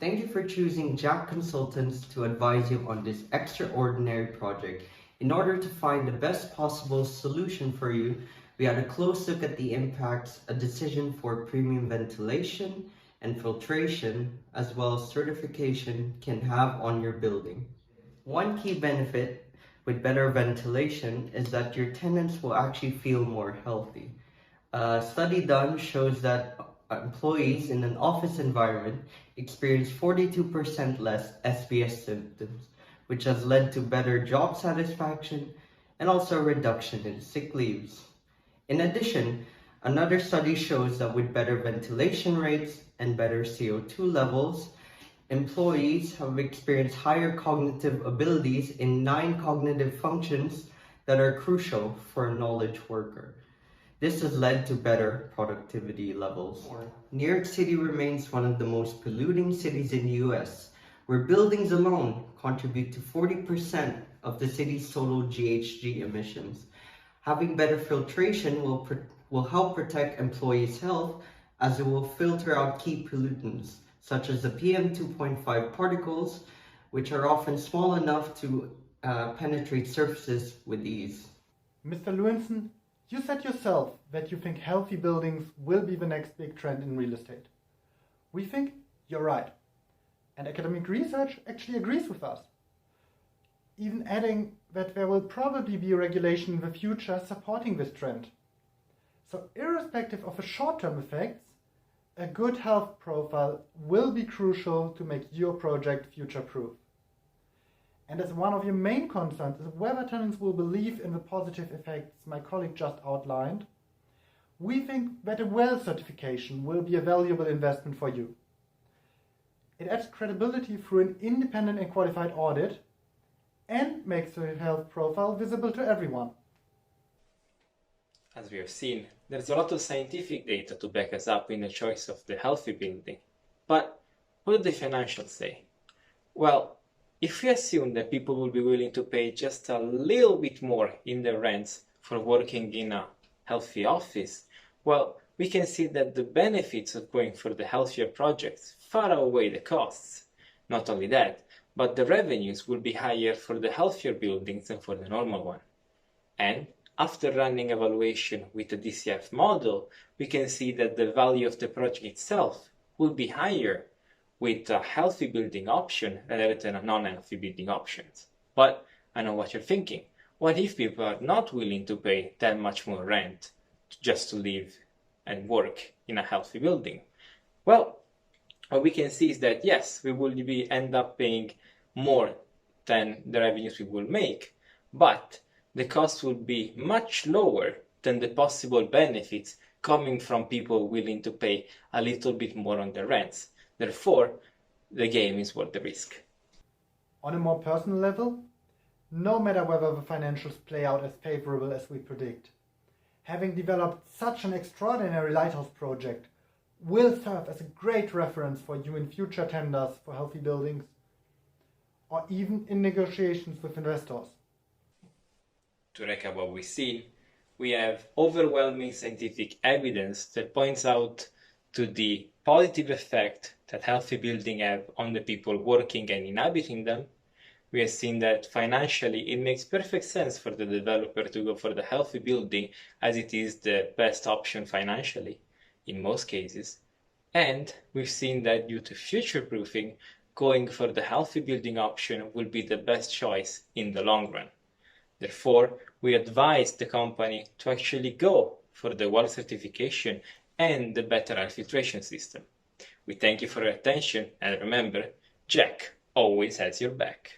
Thank you for choosing Jack Consultants to advise you on this extraordinary project. In order to find the best possible solution for you, we had a close look at the impacts a decision for premium ventilation and filtration, as well as certification, can have on your building. One key benefit with better ventilation is that your tenants will actually feel more healthy. A study done shows that employees in an office environment experience 42% less SBS symptoms, which has led to better job satisfaction and also a reduction in sick leaves. In addition, another study shows that with better ventilation rates and better CO2 levels, employees have experienced higher cognitive abilities in 9 cognitive functions that are crucial for a knowledge worker. This has led to better productivity levels. New York City remains one of the most polluting cities in the US, where buildings alone contribute to 40% of the city's total GHG emissions. Having better filtration will help protect employees' health, as it will filter out key pollutants, such as the PM2.5 particles, which are often small enough to penetrate surfaces with ease. Mr. Lewinson, you said yourself that you think healthy buildings will be the next big trend in real estate. We think you're right. And academic research actually agrees with us, even adding that there will probably be regulation in the future supporting this trend. So irrespective of the short-term effects, a good health profile will be crucial to make your project future-proof. And as one of your main concerns is whether tenants will believe in the positive effects my colleague just outlined, we think that a WELL certification will be a valuable investment for you. It adds credibility through an independent and qualified audit and makes the health profile visible to everyone. As we have seen, there's a lot of scientific data to back us up in the choice of the healthy building. But what do the financials say? Well, if we assume that people will be willing to pay just a little bit more in their rents for working in a healthy office, well, we can see that the benefits of going for the healthier projects far outweigh the costs. Not only that, but the revenues will be higher for the healthier buildings than for the normal one. And after running evaluation with the DCF model, we can see that the value of the project itself will be higher with a healthy building option rather than a non-healthy building option. But I know what you're thinking. What if people are not willing to pay that much more rent just to live and work in a healthy building? Well, what we can see is that yes, we will end up paying more than the revenues we will make, but the cost will be much lower than the possible benefits coming from people willing to pay a little bit more on their rents. Therefore, the game is worth the risk. On a more personal level, no matter whether the financials play out as favorable as we predict, having developed such an extraordinary lighthouse project will serve as a great reference for you in future tenders for healthy buildings, or even in negotiations with investors. To recap what we've seen, we have overwhelming scientific evidence that points out to the positive effect that healthy buildings have on the people working and inhabiting them. We have seen that financially it makes perfect sense for the developer to go for the healthy building, as it is the best option financially in most cases. And we've seen that due to future-proofing, going for the healthy building option will be the best choice in the long run. Therefore, we advise the company to actually go for the WELL certification and the better air filtration system. We thank you for your attention, and remember, Jack always has your back.